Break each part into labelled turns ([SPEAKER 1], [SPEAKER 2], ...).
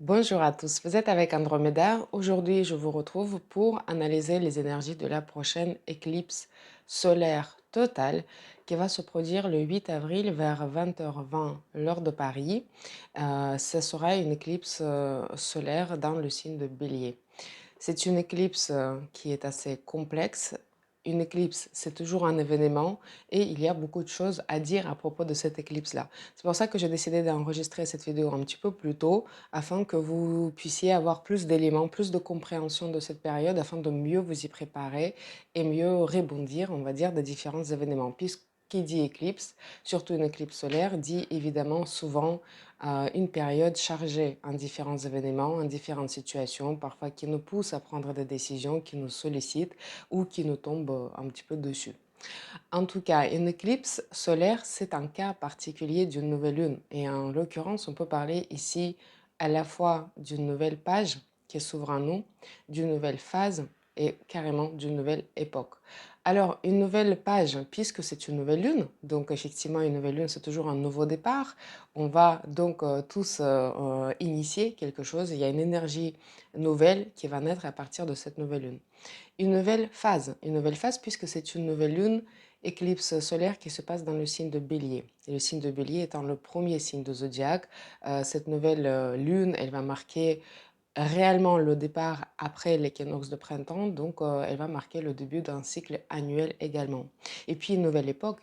[SPEAKER 1] Bonjour à tous, vous êtes avec Andromeda. Aujourd'hui, je vous retrouve pour analyser les énergies de la prochaine éclipse solaire totale qui va se produire le 8 avril vers 20h20 l'heure de Paris. Ce sera une éclipse solaire dans le signe de Bélier. C'est une éclipse qui est assez complexe. Une éclipse, c'est toujours un événement et il y a beaucoup de choses à dire à propos de cette éclipse-là. C'est pour ça que j'ai décidé d'enregistrer cette vidéo un petit peu plus tôt afin que vous puissiez avoir plus d'éléments, plus de compréhension de cette période afin de mieux vous y préparer et mieux rebondir, on va dire, des différents événements. Puisqu'il dit éclipse, surtout une éclipse solaire, dit évidemment souvent une période chargée en différents événements, en différentes situations, parfois qui nous poussent à prendre des décisions, qui nous sollicitent ou qui nous tombent un petit peu dessus. En tout cas, une éclipse solaire, c'est un cas particulier d'une nouvelle lune. Et en l'occurrence, on peut parler ici à la fois d'une nouvelle page qui s'ouvre à nous, d'une nouvelle phase et carrément d'une nouvelle époque. Alors, une nouvelle page, puisque c'est une nouvelle lune, donc effectivement, une nouvelle lune, c'est toujours un nouveau départ. On va donc tous initier quelque chose. Il y a une énergie nouvelle qui va naître à partir de cette nouvelle lune. Une nouvelle phase puisque c'est une nouvelle lune, éclipse solaire qui se passe dans le signe de Bélier. Et le signe de Bélier étant le premier signe de zodiaque, cette nouvelle lune, elle va marquer réellement le départ après l'équinoxe de printemps, donc elle va marquer le début d'un cycle annuel également. Et puis une nouvelle époque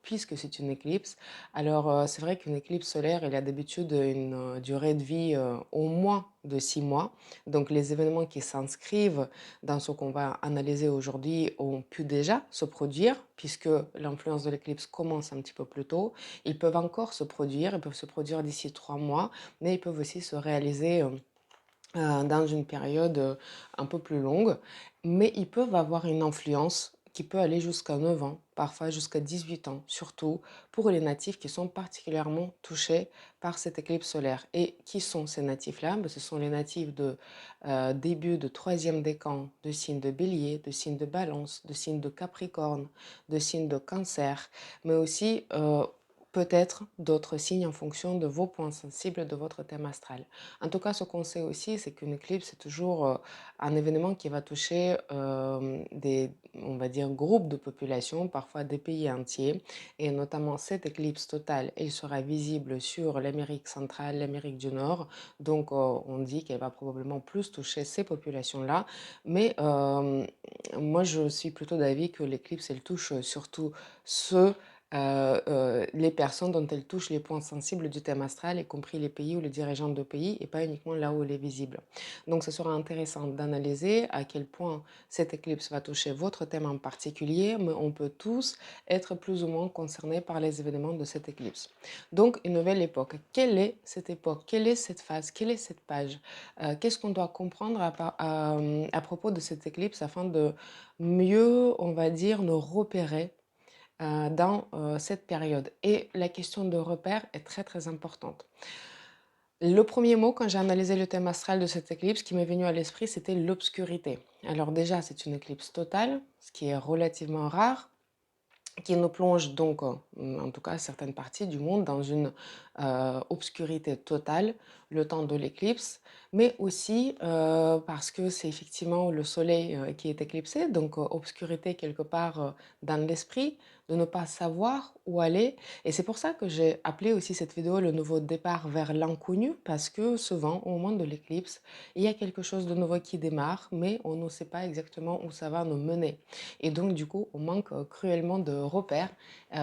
[SPEAKER 1] puisque c'est une éclipse. Alors c'est vrai qu'une éclipse solaire, elle a d'habitude une durée de vie au moins de 6 mois. Donc les événements qui s'inscrivent dans ce qu'on va analyser aujourd'hui ont pu déjà se produire puisque l'influence de l'éclipse commence un petit peu plus tôt. Ils peuvent encore se produire, ils peuvent se produire d'ici 3 mois, mais ils peuvent aussi se réaliser dans une période un peu plus longue, mais ils peuvent avoir une influence qui peut aller jusqu'à 9 ans, parfois jusqu'à 18 ans, surtout pour les natifs qui sont particulièrement touchés par cette éclipse solaire. Et qui sont ces natifs-là? Ce sont les natifs de début de troisième décan, de signe de bélier, de signe de balance, de signe de capricorne, de signe de cancer, mais aussi peut-être d'autres signes en fonction de vos points sensibles de votre thème astral. En tout cas, ce qu'on sait aussi, c'est qu'une éclipse, c'est toujours un événement qui va toucher on va dire, groupes de population, parfois des pays entiers. Et notamment, cette éclipse totale, elle sera visible sur l'Amérique centrale, l'Amérique du Nord. Donc, on dit qu'elle va probablement plus toucher ces populations-là. Mais moi, je suis plutôt d'avis que l'éclipse, elle touche surtout ceux les personnes dont elle touche les points sensibles du thème astral, y compris les pays ou les dirigeants de pays, et pas uniquement là où elle est visible. Donc, ce sera intéressant d'analyser à quel point cette éclipse va toucher votre thème en particulier, mais on peut tous être plus ou moins concernés par les événements de cette éclipse. Donc, une nouvelle époque. Quelle est cette époque? Quelle est cette phase? Quelle est cette page? Qu'est-ce qu'on doit comprendre à propos de cette éclipse afin de mieux, on va dire, nous repérer dans cette période. Et la question de repère est très très importante. Le premier mot, quand j'ai analysé le thème astral de cette éclipse, qui m'est venu à l'esprit, c'était l'obscurité. Alors déjà, c'est une éclipse totale, ce qui est relativement rare, qui nous plonge donc, en tout cas certaines parties du monde, dans une obscurité totale le temps de l'éclipse, mais aussi parce que c'est effectivement le soleil qui est éclipsé, donc obscurité quelque part dans l'esprit, de ne pas savoir où aller. Et c'est pour ça que j'ai appelé aussi cette vidéo le nouveau départ vers l'inconnu, parce que souvent, au moment de l'éclipse, il y a quelque chose de nouveau qui démarre, mais on ne sait pas exactement où ça va nous mener. Et donc, du coup, on manque cruellement de repères,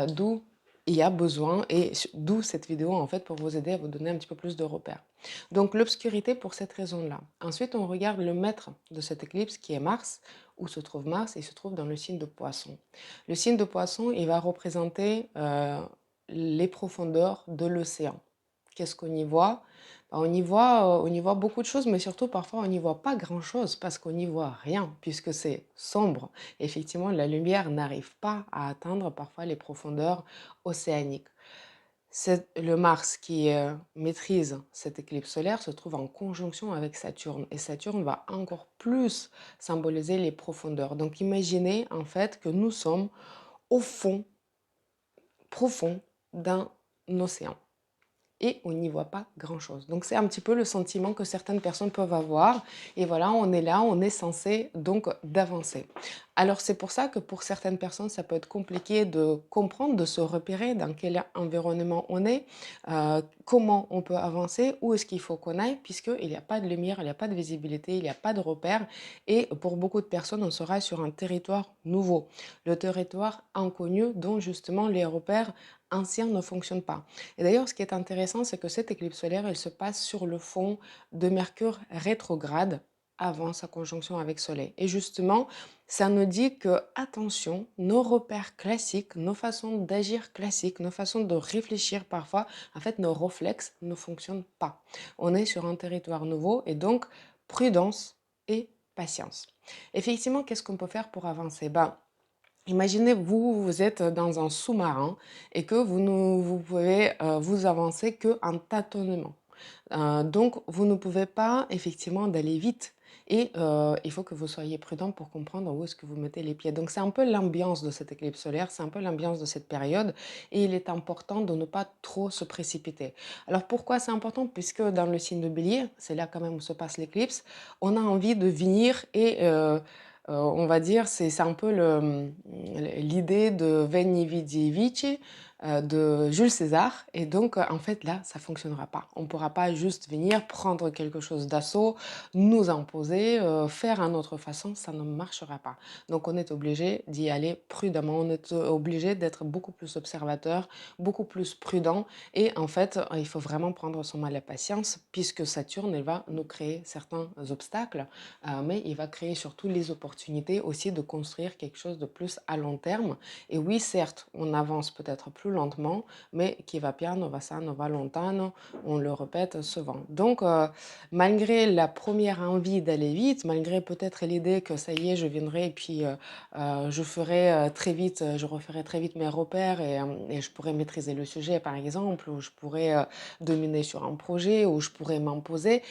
[SPEAKER 1] d'où il y a besoin, et d'où cette vidéo, en fait, pour vous aider à vous donner un petit peu plus de repères. Donc, l'obscurité pour cette raison-là. Ensuite, on regarde le maître de cette éclipse, qui est Mars. Où se trouve Mars? Il se trouve dans le signe de Poisson. Le signe de Poisson, il va représenter les profondeurs de l'océan. Qu'est-ce qu'on y voit? On y voit beaucoup de choses, mais surtout parfois on n'y voit pas grand-chose parce qu'on n'y voit rien, puisque c'est sombre. Effectivement, la lumière n'arrive pas à atteindre parfois les profondeurs océaniques. C'est le Mars qui maîtrise cette éclipse solaire se trouve en conjonction avec Saturne, et Saturne va encore plus symboliser les profondeurs. Donc imaginez en fait que nous sommes au fond profond d'un océan. et on n'y voit pas grand-chose. Donc c'est un petit peu le sentiment que certaines personnes peuvent avoir et voilà, on est là, on est censé donc d'avancer. Alors c'est pour ça que pour certaines personnes, ça peut être compliqué de comprendre, de se repérer dans quel environnement on est, comment on peut avancer, où est-ce qu'il faut qu'on aille, puisqu'il n'y a pas de lumière, il n'y a pas de visibilité, il n'y a pas de repère. Et pour beaucoup de personnes, on sera sur un territoire nouveau, le territoire inconnu dont justement les repères anciens ne fonctionnent pas. Et d'ailleurs, ce qui est intéressant, c'est que cette éclipse solaire, elle se passe sur le fond de Mercure rétrograde avant sa conjonction avec Soleil. Et justement, ça nous dit que, attention, nos repères classiques, nos façons d'agir classiques, nos façons de réfléchir parfois, en fait, nos réflexes ne fonctionnent pas. On est sur un territoire nouveau et donc prudence et patience. Effectivement, qu'est-ce qu'on peut faire pour avancer? Ben, imaginez, vous êtes dans un sous-marin et que vous pouvez vous avancer qu'en tâtonnement. Donc, vous ne pouvez pas effectivement d'aller vite. Et il faut que vous soyez prudent pour comprendre où est-ce que vous mettez les pieds. Donc, c'est un peu l'ambiance de cette éclipse solaire, c'est un peu l'ambiance de cette période. Et il est important de ne pas trop se précipiter. Alors, pourquoi c'est important? Puisque dans le signe de Bélier, c'est là quand même où se passe l'éclipse, on a envie de venir et on va dire, c'est un peu l'idée de Veni Vidi Vici de Jules César. Et donc, en fait, là, ça fonctionnera pas. On ne pourra pas juste venir prendre quelque chose d'assaut, nous imposer, faire à notre façon, ça ne marchera pas. Donc, on est obligé d'y aller prudemment. On est obligé d'être beaucoup plus observateur, beaucoup plus prudent. Et en fait, il faut vraiment prendre son mal à patience, puisque Saturne, elle va nous créer certains obstacles, mais il va créer surtout les opportunités aussi de construire quelque chose de plus à long terme. Et oui, certes, on avance peut-être plus lentement, mais qui va piano va sano va lontano, on le répète souvent. Donc, malgré la première envie d'aller vite, malgré peut-être l'idée que ça y est, je viendrai et puis je ferai très vite, je referai très vite mes repères et je pourrai maîtriser le sujet, par exemple, ou je pourrai dominer sur un projet, ou je pourrai m'imposer,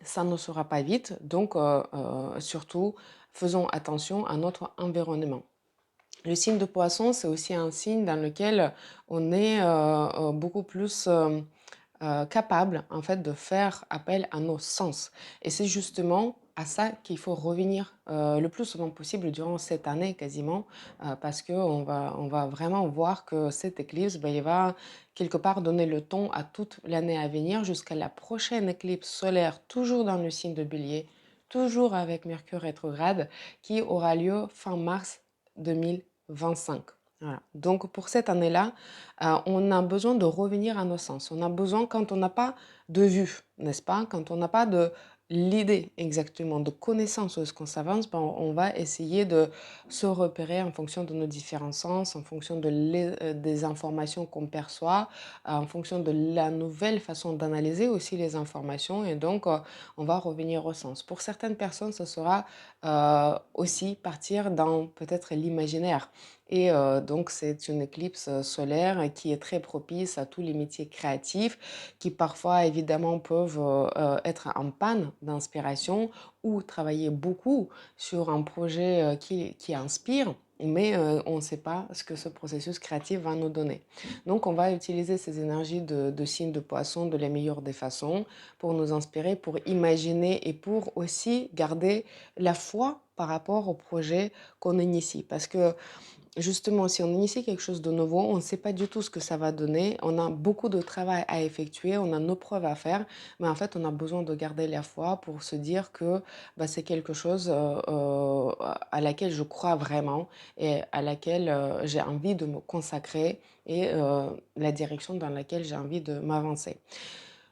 [SPEAKER 1] ça ne sera pas vite. Donc, surtout, faisons attention à notre environnement. Le signe de poisson, c'est aussi un signe dans lequel on est beaucoup plus capable en fait de faire appel à nos sens. Et c'est justement à ça qu'il faut revenir le plus souvent possible durant cette année quasiment, parce on va vraiment voir que cette éclipse, ben, il va quelque part donner le ton à toute l'année à venir jusqu'à la prochaine éclipse solaire, toujours dans le signe de Bélier, toujours avec Mercure rétrograde, qui aura lieu fin mars 2025. Voilà. Donc pour cette année-là, on a besoin de revenir à nos sens. On a besoin, quand on n'a pas de vue, n'est-ce pas? Quand on n'a pas de l'idée exactement, de connaissance de ce qu'on s'avance, ben, on va essayer de se repérer en fonction de nos différents sens, en fonction des informations qu'on perçoit, en fonction de la nouvelle façon d'analyser aussi les informations. Et donc, on va revenir au sens. Pour certaines personnes, ce sera aussi partir dans peut-être l'imaginaire. Et donc, c'est une éclipse solaire qui est très propice à tous les métiers créatifs qui parfois, évidemment, peuvent être en panne d'inspiration ou travailler beaucoup sur un projet qui inspire, mais on ne sait pas ce que ce processus créatif va nous donner. Donc, on va utiliser ces énergies de signe de poisson de la meilleure des façons pour nous inspirer, pour imaginer et pour aussi garder la foi par rapport au projet qu'on initie. Parce que justement, si on initie quelque chose de nouveau, on ne sait pas du tout ce que ça va donner. On a beaucoup de travail à effectuer, on a nos preuves à faire, mais en fait, on a besoin de garder la foi pour se dire que bah, c'est quelque chose à laquelle je crois vraiment et à laquelle j'ai envie de me consacrer et la direction dans laquelle j'ai envie de m'avancer.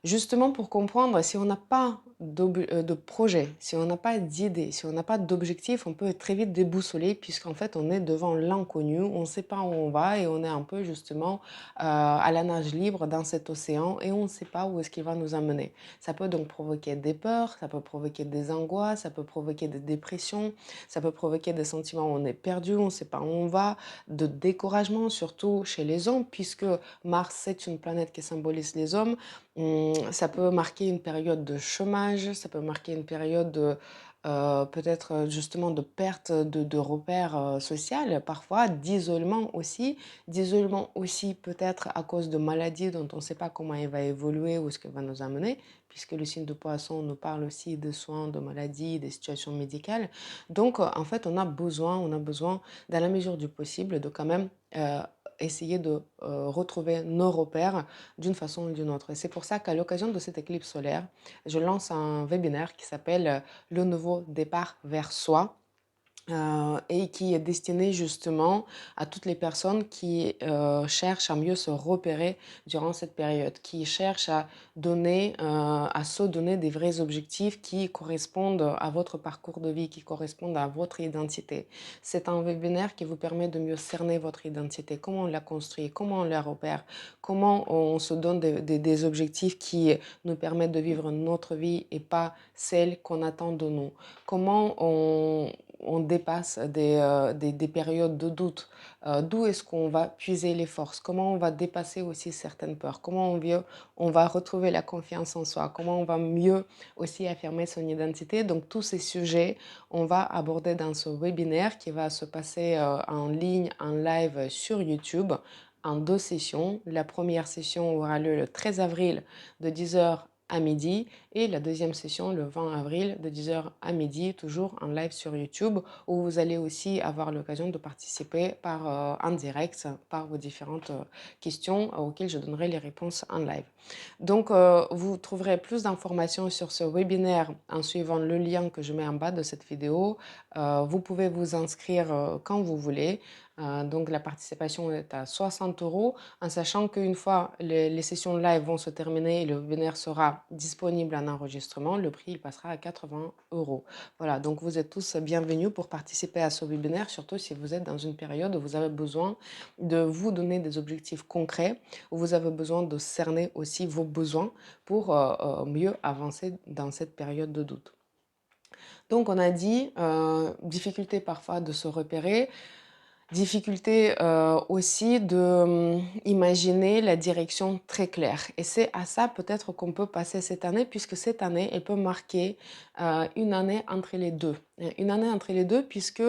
[SPEAKER 1] Justement pour comprendre, si on n'a pas de projet, si on n'a pas d'idée, si on n'a pas d'objectif, on peut être très vite déboussolé puisqu'en fait on est devant l'inconnu, on ne sait pas où on va et on est un peu justement à la nage libre dans cet océan et on ne sait pas où est-ce qu'il va nous amener. Ça peut donc provoquer des peurs, ça peut provoquer des angoisses, ça peut provoquer des dépressions, ça peut provoquer des sentiments où on est perdu, on ne sait pas où on va, de découragement surtout chez les hommes puisque Mars c'est une planète qui symbolise les hommes. Ça peut marquer une période de chômage, ça peut marquer une période peut-être justement de perte de repères social, parfois d'isolement aussi peut-être à cause de maladies dont on ne sait pas comment elle va évoluer ou ce qu'elle va nous amener, puisque le signe de poisson nous parle aussi de soins, de maladies, des situations médicales. Donc, en fait, on a besoin, dans la mesure du possible, de quand même essayer de retrouver nos repères d'une façon ou d'une autre. Et c'est pour ça qu'à l'occasion de cette éclipse solaire, je lance un webinaire qui s'appelle Le nouveau départ vers soi et qui est destiné justement à toutes les personnes qui cherchent à mieux se repérer durant cette période, qui cherchent à à se donner des vrais objectifs qui correspondent à votre parcours de vie, qui correspondent à votre identité. C'est un webinaire qui vous permet de mieux cerner votre identité, comment on la construit, comment on la repère, comment on se donne des objectifs qui nous permettent de vivre notre vie et pas celle qu'on attend de nous. Comment on dépasse des périodes de doute. D'où est-ce qu'on va puiser les forces? Comment on va dépasser aussi certaines peurs? Comment on va retrouver la confiance en soi? Comment on va mieux aussi affirmer son identité? Donc tous ces sujets, on va aborder dans ce webinaire qui va se passer en ligne, en live sur YouTube en 2 sessions. La première session aura lieu le 13 avril de 10 h à midi et la deuxième session le 20 avril de 10 h à midi, toujours en live sur YouTube, où vous allez aussi avoir l'occasion de participer en direct par vos différentes questions auxquelles je donnerai les réponses en live. Donc, vous trouverez plus d'informations sur ce webinaire en suivant le lien que je mets en bas de cette vidéo. Vous pouvez vous inscrire quand vous voulez. Donc, la participation est à 60 euros, en sachant qu'une fois les sessions live vont se terminer et le webinaire sera disponible en enregistrement, le prix il passera à 80 euros. Voilà, donc vous êtes tous bienvenus pour participer à ce webinaire, surtout si vous êtes dans une période où vous avez besoin de vous donner des objectifs concrets, où vous avez besoin de cerner aussi vos besoins pour mieux avancer dans cette période de doute. Donc on a dit, difficulté parfois de se repérer, difficulté aussi de imaginer la direction très claire. Et c'est à ça peut-être qu'on peut passer cette année, puisque cette année, elle peut marquer une année entre les deux. Une année entre les deux, puisque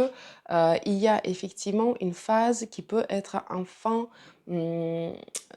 [SPEAKER 1] il y a effectivement une phase qui peut être en fin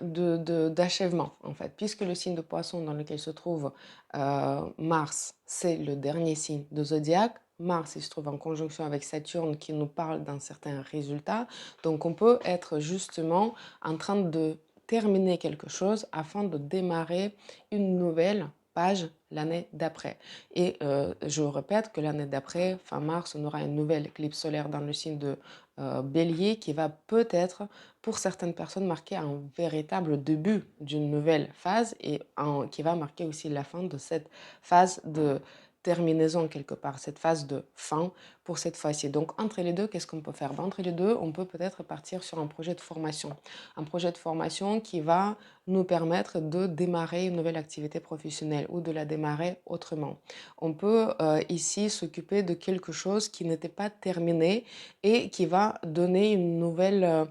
[SPEAKER 1] d'achèvement, en fait, puisque le signe de poisson dans lequel se trouve Mars, c'est le dernier signe de zodiaque. Mars, il se trouve en conjonction avec Saturne qui nous parle d'un certain résultat. Donc, on peut être justement en train de terminer quelque chose afin de démarrer une nouvelle page l'année d'après. Et je répète que l'année d'après, fin mars, on aura une nouvelle éclipse solaire dans le signe de Bélier qui va peut-être, pour certaines personnes, marquer un véritable début d'une nouvelle phase et qui va marquer aussi la fin de cette phase de terminaison quelque part, cette phase de fin pour cette fois-ci. Donc entre les deux, qu'est-ce qu'on peut faire? Entre les deux, on peut peut-être partir sur un projet de formation. Un projet de formation qui va nous permettre de démarrer une nouvelle activité professionnelle ou de la démarrer autrement. On peut ici s'occuper de quelque chose qui n'était pas terminé et qui va donner une nouvelle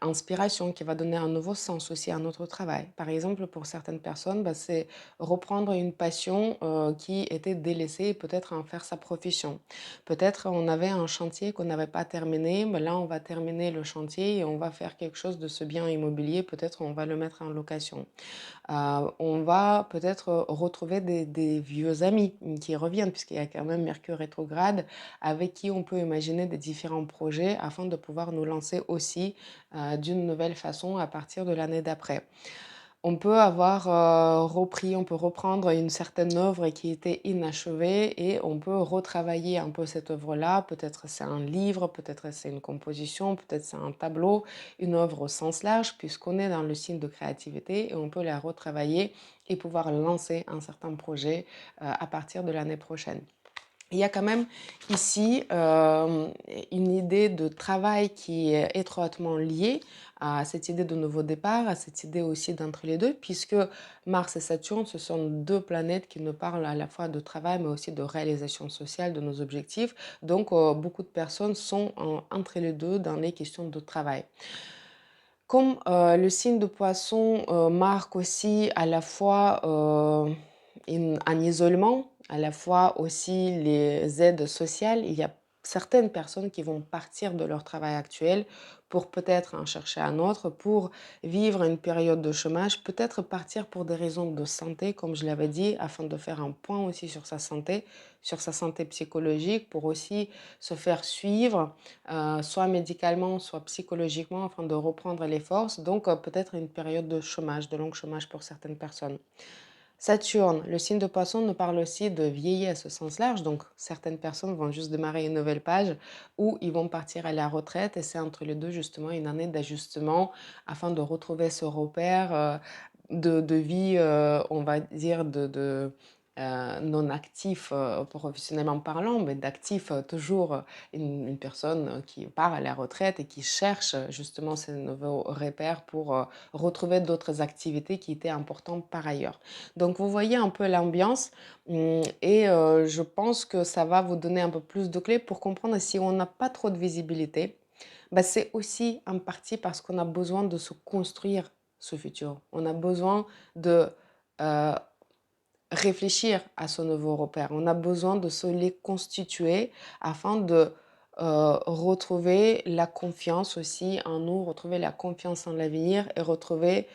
[SPEAKER 1] inspiration, qui va donner un nouveau sens aussi à notre travail. Par exemple, pour certaines personnes, c'est reprendre une passion qui était délaissée et peut-être en faire sa profession. Peut-être on avait un chantier qu'on n'avait pas terminé, mais là on va terminer le chantier et on va faire quelque chose de ce bien immobilier, peut-être on va le mettre en location. On va peut-être retrouver des vieux amis qui reviennent, puisqu'il y a quand même Mercure rétrograde, avec qui on peut imaginer des différents projets afin de pouvoir nous lancer aussi d'une nouvelle façon à partir de l'année d'après. On peut avoir on peut reprendre une certaine œuvre qui était inachevée et on peut retravailler un peu cette œuvre-là. Peut-être c'est un livre, peut-être c'est une composition, peut-être c'est un tableau, une œuvre au sens large, puisqu'on est dans le signe de créativité et on peut la retravailler et pouvoir lancer un certain projet à partir de l'année prochaine. Il y a quand même ici une idée de travail qui est étroitement liée à cette idée de nouveau départ, à cette idée aussi d'entre les deux, puisque Mars et Saturne, ce sont deux planètes qui nous parlent à la fois de travail, mais aussi de réalisation sociale de nos objectifs. Donc, beaucoup de personnes sont entre les deux dans les questions de travail. Comme le signe de poisson marque aussi à la fois un isolement, à la fois aussi les aides sociales. Il y a certaines personnes qui vont partir de leur travail actuel pour peut-être en chercher un autre, pour vivre une période de chômage, peut-être partir pour des raisons de santé, comme je l'avais dit, afin de faire un point aussi sur sa santé psychologique, pour aussi se faire suivre, soit médicalement, soit psychologiquement, afin de reprendre les forces. Donc peut-être une période de chômage, de long chômage pour certaines personnes. Saturne, le signe de poisson nous parle aussi de vieillesse au sens large, donc certaines personnes vont juste démarrer une nouvelle page ou ils vont partir à la retraite et c'est entre les deux justement une année d'ajustement afin de retrouver ce repère de vie, on va dire, non actif professionnellement parlant, mais d'actif toujours une personne qui part à la retraite et qui cherche justement ces nouveaux repères pour retrouver d'autres activités qui étaient importantes par ailleurs. Donc vous voyez un peu l'ambiance et je pense que ça va vous donner un peu plus de clés pour comprendre si on n'a pas trop de visibilité. Bah, c'est aussi en partie parce qu'on a besoin de se construire ce futur. On a besoin de euh, réfléchir à ce nouveau repère. On a besoin de se les constituer afin de retrouver la confiance aussi en nous, retrouver la confiance en l'avenir et retrouver,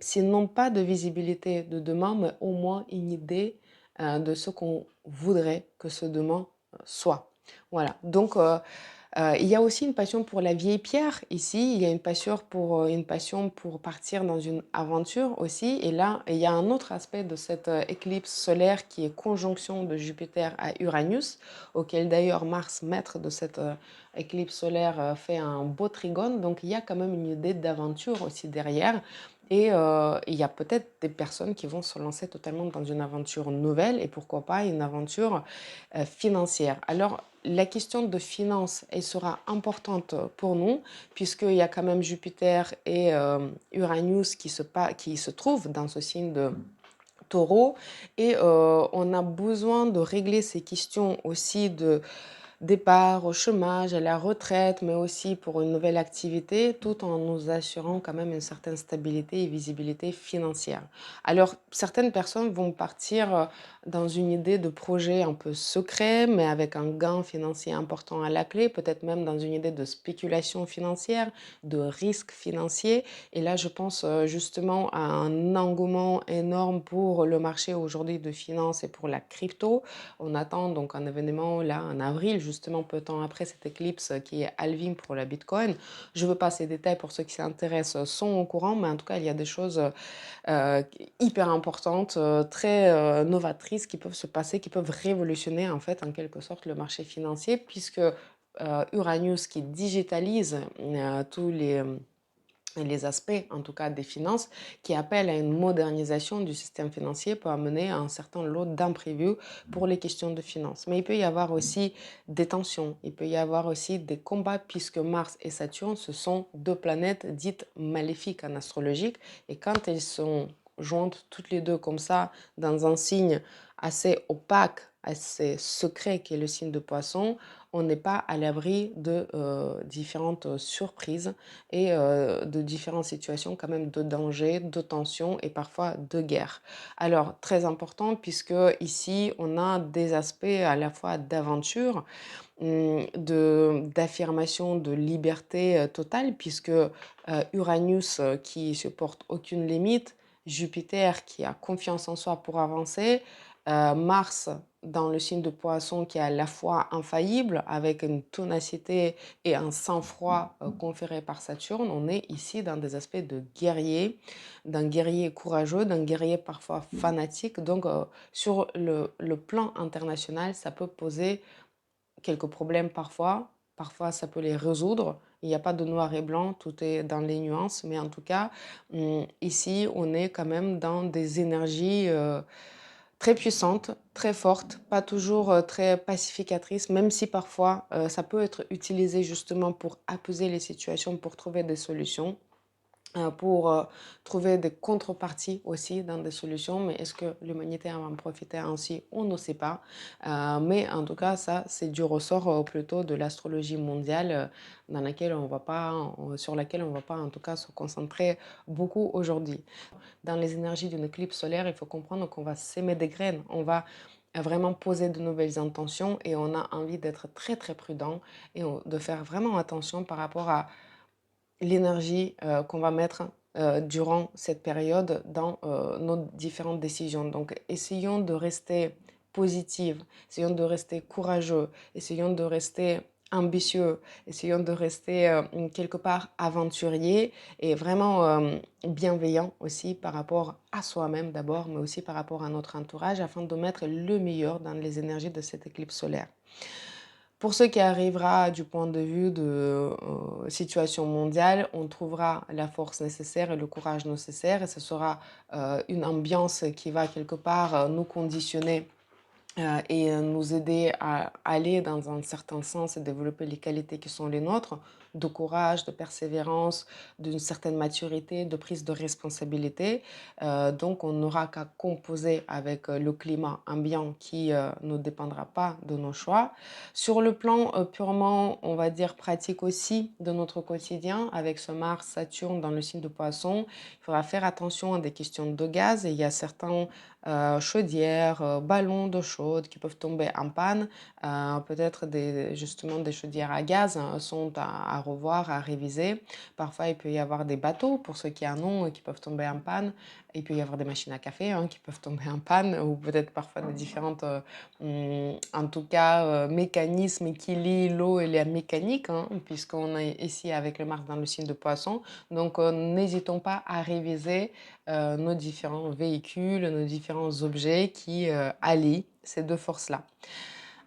[SPEAKER 1] sinon pas de visibilité de demain, mais au moins une idée de ce qu'on voudrait que ce demain soit. Voilà. Donc, il y a aussi une passion pour la vieille pierre ici, il y a une passion pour partir dans une aventure aussi. Et là, il y a un autre aspect de cette éclipse solaire qui est conjonction de Jupiter à Uranus, auquel d'ailleurs Mars, maître de cette éclipse solaire, fait un beau trigone. Donc il y a quand même une idée d'aventure aussi derrière. Et il y a peut-être des personnes qui vont se lancer totalement dans une aventure nouvelle et pourquoi pas une aventure financière. Alors, la question de finances, elle sera importante pour nous, puisqu'il y a quand même Jupiter et Uranus qui se trouvent dans ce signe de taureau. Et on a besoin de régler ces questions aussi de départ au chômage, à la retraite, mais aussi pour une nouvelle activité, tout en nous assurant quand même une certaine stabilité et visibilité financière. Alors, certaines personnes vont partir dans une idée de projet un peu secret, mais avec un gain financier important à la clé, peut-être même dans une idée de spéculation financière, de risque financier. Et là, je pense justement à un engouement énorme pour le marché aujourd'hui de finances et pour la crypto. On attend donc un événement là en avril, justement peu de temps après cette éclipse qui est halving pour la Bitcoin. Je ne veux pas ces détails pour ceux qui s'intéressent sont au courant, mais en tout cas il y a des choses euh, hyper importantes, très novatrices qui peuvent se passer, qui peuvent révolutionner en fait en quelque sorte le marché financier puisque Uranus qui digitalise tous les aspects, en tout cas des finances, qui appellent à une modernisation du système financier pour amener un certain lot d'imprévus pour les questions de finances. Mais il peut y avoir aussi des tensions, il peut y avoir aussi des combats, puisque Mars et Saturne, ce sont deux planètes dites maléfiques en astrologique, et quand elles sont jointes toutes les deux comme ça, dans un signe assez opaque, assez secret qui est le signe de Poisson, on n'est pas à l'abri de différentes surprises et de différentes situations quand même de danger, de tension et parfois de guerre. Alors, très important puisque ici, on a des aspects à la fois d'aventure, d'affirmation de liberté totale puisque Uranus qui se porte aucune limite, Jupiter qui a confiance en soi pour avancer, Mars dans le signe de Poisson qui est à la fois infaillible avec une ténacité et un sang-froid conféré par Saturne. On est ici dans des aspects de guerrier, d'un guerrier courageux, d'un guerrier parfois fanatique. Donc sur le plan international, ça peut poser quelques problèmes parfois. Parfois, ça peut les résoudre. Il n'y a pas de noir et blanc, tout est dans les nuances. Mais en tout cas, ici, on est quand même dans des énergies très puissantes, très fortes, pas toujours très pacificatrices, même si parfois ça peut être utilisé justement pour apaiser les situations, pour trouver des solutions. pour trouver des contreparties aussi dans des solutions. Mais est-ce que l'humanité va en profiter ainsi? On ne sait pas. Mais en tout cas, ça, c'est du ressort plutôt de l'astrologie mondiale dans laquelle on va pas, sur laquelle on ne va pas en tout cas se concentrer beaucoup aujourd'hui. Dans les énergies d'une éclipse solaire, il faut comprendre qu'on va s'aimer des graines. On va vraiment poser de nouvelles intentions et on a envie d'être très très prudent et de faire vraiment attention par rapport à l'énergie qu'on va mettre durant cette période dans nos différentes décisions. Donc, essayons de rester positive, essayons de rester courageux, essayons de rester ambitieux, essayons de rester quelque part aventurier et vraiment bienveillant aussi par rapport à soi-même d'abord, mais aussi par rapport à notre entourage afin de mettre le meilleur dans les énergies de cette éclipse solaire. Pour ce qui arrivera du point de vue de situation mondiale, on trouvera la force nécessaire et le courage nécessaire et ce sera une ambiance qui va quelque part nous conditionner et nous aider à aller dans un certain sens et développer les qualités qui sont les nôtres, de courage, de persévérance, d'une certaine maturité, de prise de responsabilité. Donc, on n'aura qu'à composer avec le climat ambiant qui ne dépendra pas de nos choix. Sur le plan purement, on va dire, pratique aussi de notre quotidien, avec ce Mars, Saturne dans le signe de Poisson, il faudra faire attention à des questions de gaz et il y a certains chaudières, ballons d'eau chaude qui peuvent tomber en panne. Peut-être justement des chaudières à gaz sont à revoir, à réviser. Parfois, il peut y avoir des bateaux, pour ceux qui en ont, qui peuvent tomber en panne. Il peut y avoir des machines à café qui peuvent tomber en panne, ou peut-être parfois des différentes, en tout cas, mécanismes qui lient l'eau et la mécanique, puisqu'on est ici avec le Mars dans le signe de Poisson. Donc, n'hésitons pas à réviser nos différents véhicules, nos différents objets qui allient ces deux forces-là.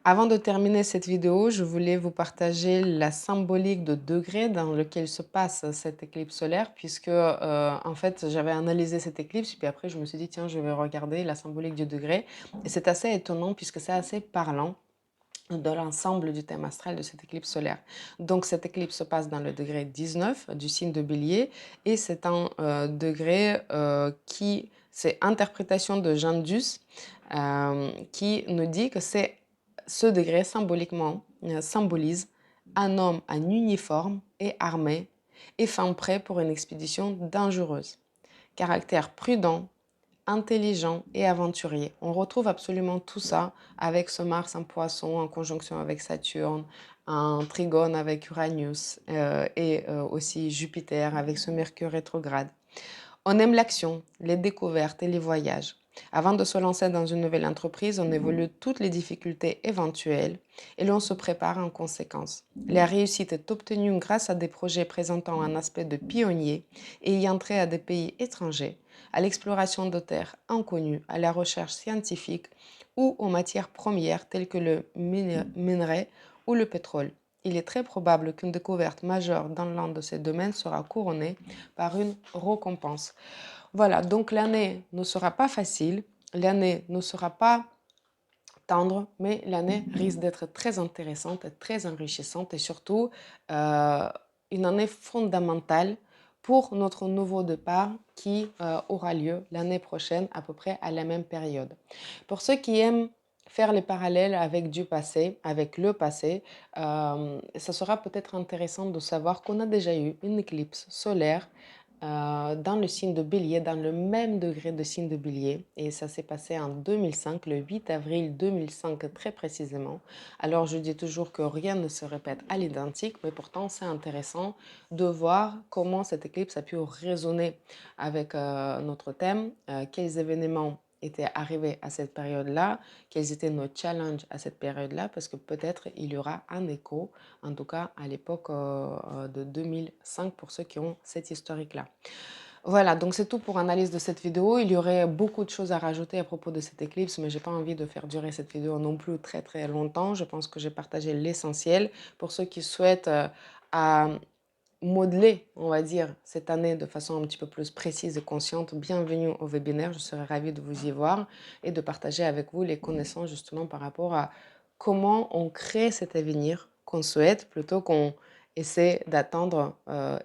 [SPEAKER 1] Avant de terminer cette vidéo, je voulais vous partager la symbolique de degrés dans lequel se passe cette éclipse solaire, puisque en fait j'avais analysé cette éclipse, puis après je me suis dit tiens je vais regarder la symbolique du degré, et c'est assez étonnant puisque c'est assez parlant de l'ensemble du thème astral de cette éclipse solaire. Donc cette éclipse se passe dans le degré 19 du signe de Bélier et c'est un degré qui, c'est interprétation de Jean Dus qui nous dit que c'est ce degré symboliquement symbolise un homme en uniforme et armé et fin prêt pour une expédition dangereuse. Caractère prudent, intelligent et aventurier. On retrouve absolument tout ça avec ce Mars en Poisson en conjonction avec Saturne, en trigone avec Uranus et aussi Jupiter avec ce Mercure rétrograde. On aime l'action, les découvertes et les voyages. Avant de se lancer dans une nouvelle entreprise, on évolue toutes les difficultés éventuelles et l'on se prépare en conséquence. La réussite est obtenue grâce à des projets présentant un aspect de pionnier et ayant trait à des pays étrangers, à l'exploration de terres inconnues, à la recherche scientifique ou aux matières premières telles que le minerai ou le pétrole. Il est très probable qu'une découverte majeure dans l'un de ces domaines sera couronnée par une récompense. Voilà, donc l'année ne sera pas facile, l'année ne sera pas tendre, mais l'année risque d'être très intéressante, très enrichissante et surtout une année fondamentale pour notre nouveau départ qui aura lieu l'année prochaine à peu près à la même période. Pour ceux qui aiment faire les parallèles avec du passé, avec le passé, ça sera peut-être intéressant de savoir qu'on a déjà eu une éclipse solaire dans le signe de Bélier, dans le même degré de signe de Bélier. Et ça s'est passé en 2005, le 8 avril 2005 très précisément. Alors je dis toujours que rien ne se répète à l'identique, mais pourtant c'est intéressant de voir comment cette éclipse a pu résonner avec notre thème, quels événements étaient arrivés à cette période-là, quels étaient nos challenges à cette période-là, parce que peut-être il y aura un écho, en tout cas à l'époque de 2005 pour ceux qui ont cette historique-là. Voilà, donc c'est tout pour analyse de cette vidéo. Il y aurait beaucoup de choses à rajouter à propos de cette éclipse, mais j'ai pas envie de faire durer cette vidéo non plus très très longtemps. Je pense que j'ai partagé l'essentiel. Pour ceux qui souhaitent à modeler, on va dire, cette année de façon un petit peu plus précise et consciente, bienvenue au webinaire. Je serai ravie de vous y voir et de partager avec vous les connaissances justement par rapport à comment on crée cet avenir qu'on souhaite plutôt qu'on essaie d'attendre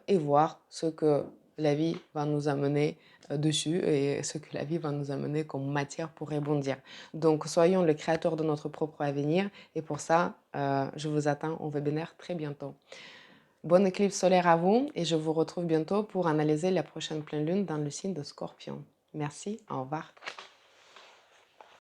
[SPEAKER 1] et voir ce que la vie va nous amener dessus et ce que la vie va nous amener comme matière pour rebondir. Donc, soyons le créateur de notre propre avenir et pour ça, je vous attends au webinaire très bientôt. Bonne éclipse solaire à vous et je vous retrouve bientôt pour analyser la prochaine pleine lune dans le signe de Scorpion. Merci, au revoir.